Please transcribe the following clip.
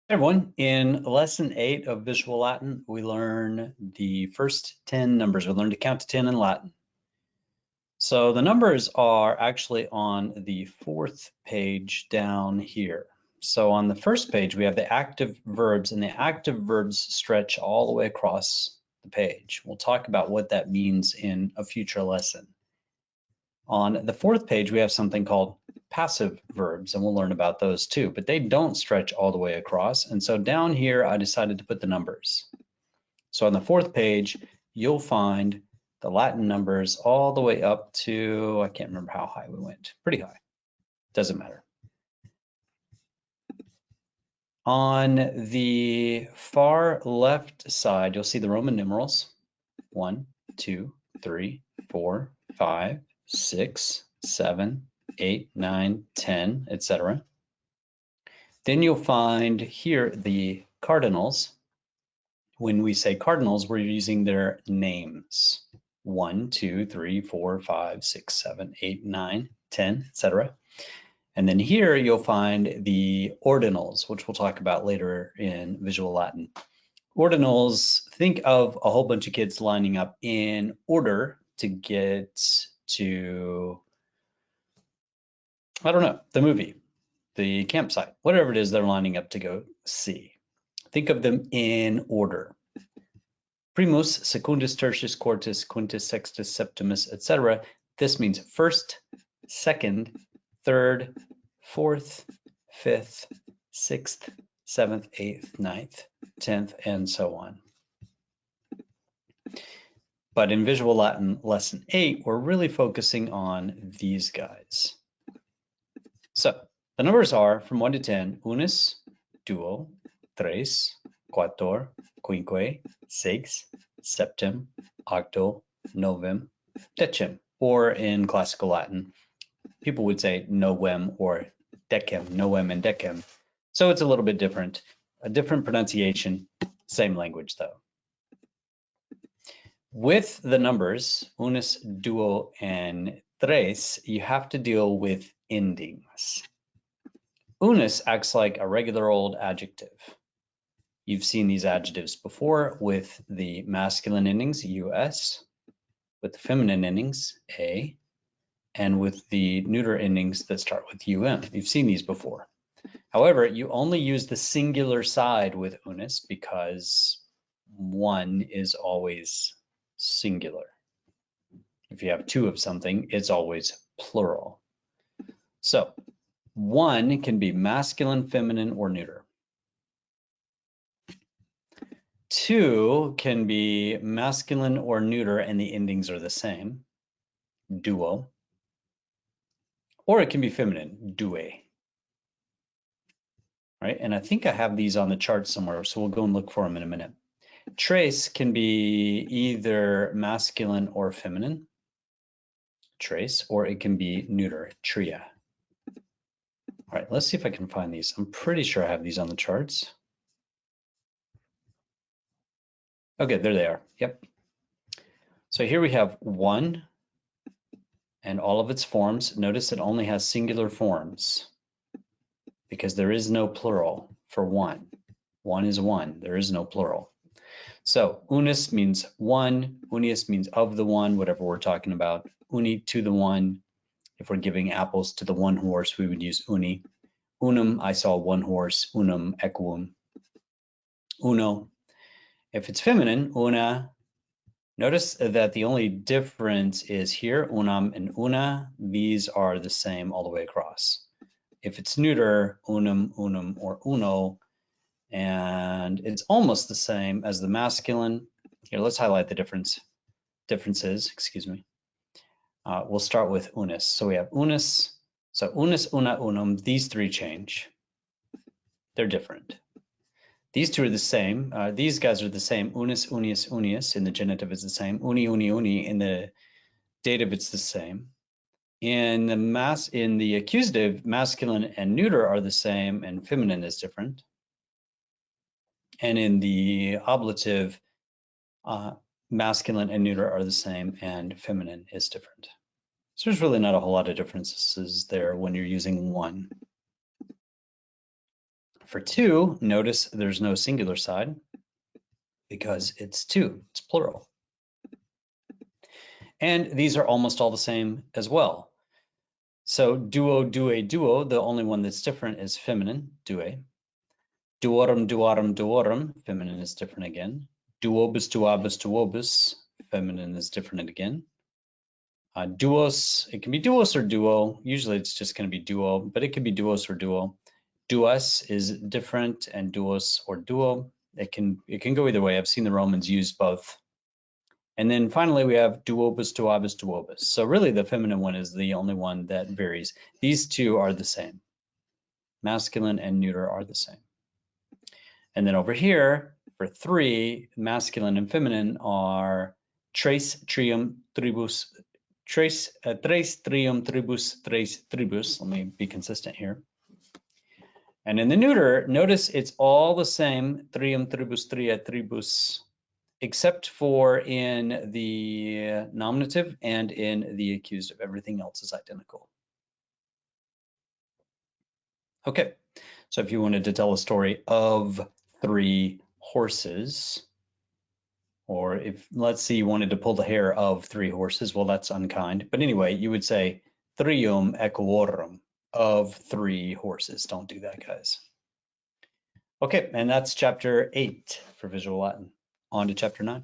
Hey everyone, in lesson 8 of Visual Latin, we learn the first 10 numbers. We learn to count to 10 in Latin. So the numbers are actually on the 4th page down here. So on the first page, we have the active verbs, and the active verbs stretch all the way across the page. We'll talk about what that means in a future lesson. On the 4th page, we have something called passive verbs, and we'll learn about those too, but they don't stretch all the way across. And so down here, I decided to put the numbers. So on the 4th page, you'll find the Latin numbers all the way up to, I can't remember how high we went, pretty high, doesn't matter. On the far left side, you'll see the Roman numerals, 1, 2, 3, 4, 5, 6, 7, 8, 9, 10, etc. Then you'll find here the cardinals. When we say cardinals, we're using their names. 1, 2, 3, 4, 5, 6, 7, 8, 9, 10, etc. And then here you'll find the ordinals, which we'll talk about later in Visual Latin. Ordinals, think of a whole bunch of kids lining up in order to get to, I don't know, the movie, the campsite, whatever it is they're lining up to go see. Think of them in order. Primus, secundus, tertius, quartus, quintus, sextus, septimus, etc. This means first, second, third, fourth, fifth, sixth, seventh, eighth, ninth, 10th, and so on. But in Visual Latin lesson 8, we're really focusing on these guys. So the numbers are from 1 to 10, unus, duo, tres, quator, quinque, sex, septem, octo, novem, decem, or in classical Latin, people would say novem or decem, novem and decem. So it's a little bit different, a different pronunciation, same language though. With the numbers, unus, duo, and tres, you have to deal with endings. Unus acts like a regular old adjective. You've seen these adjectives before with the masculine endings, us, with the feminine endings, a, and with the neuter endings that start with um. You've seen these before. However, you only use the singular side with unus because one is always singular. If you have two of something, it's always plural. So one can be masculine, feminine, or neuter. Two can be masculine or neuter and the endings are the same, duo. Or it can be feminine, due. Right? And I think I have these on the chart somewhere, so we'll go and look for them in a minute. Tres can be either masculine or feminine, tres, or it can be neuter, tria. All right, let's see if I can find these. I'm pretty sure I have these on the charts. Okay, there they are. Yep. So here we have one and all of its forms. Notice it only has singular forms because there is no plural for one. One is one. There is no plural. So unus means one. Unius means of the one, whatever we're talking about. Uni, to the one. If we're giving apples to the one horse, we would use uni. Unum, I saw one horse. Unum, equum. Uno. If it's feminine, una. Notice that the only difference is here, unam and una. These are the same all the way across. If it's neuter, unum, unum, or uno, and it's almost the same as the masculine. Here, let's highlight the differences, excuse me. We'll start with unus. So we have unus. So unus, una, unum, these three change. They're different. These two are the same. These guys are the same. Unus, unius, unius. In the genitive, it's the same. Uni, uni, uni. In the dative, it's the same. In the accusative, masculine and neuter are the same, and feminine is different. And in the ablative, masculine and neuter are the same, and feminine is different. So there's really not a whole lot of differences there when you're using one. For two, notice there's no singular side because it's two, it's plural. And these are almost all the same as well. So duo, due, duo, the only one that's different is feminine, due. Duorum, duorum, duorum, feminine is different again. Duobus, duobus, duobus, feminine is different again. Duos, it can be duos or duo. Usually it's just going to be duo, but it can be duos or duo. Duos is different, and duos or duo. It can go either way. I've seen the Romans use both. And then finally we have duobus, duobus, duobus. So really the feminine one is the only one that varies. These two are the same. Masculine and neuter are the same. And then over here, for three, masculine and feminine are tres, trium, tribus, tres, trium, tribus, tres, tribus. Let me be consistent here. And in the neuter, notice it's all the same, trium, tribus, tria, tribus, except for in the nominative and in the accusative. Everything else is identical. Okay, so if you wanted to tell a story of three horses, or if, let's say you wanted to pull the hair of three horses, well, that's unkind. But anyway, you would say trium equorum, of three horses. Don't do that, guys. Okay, and that's chapter 8 for Visual Latin. On to chapter 9.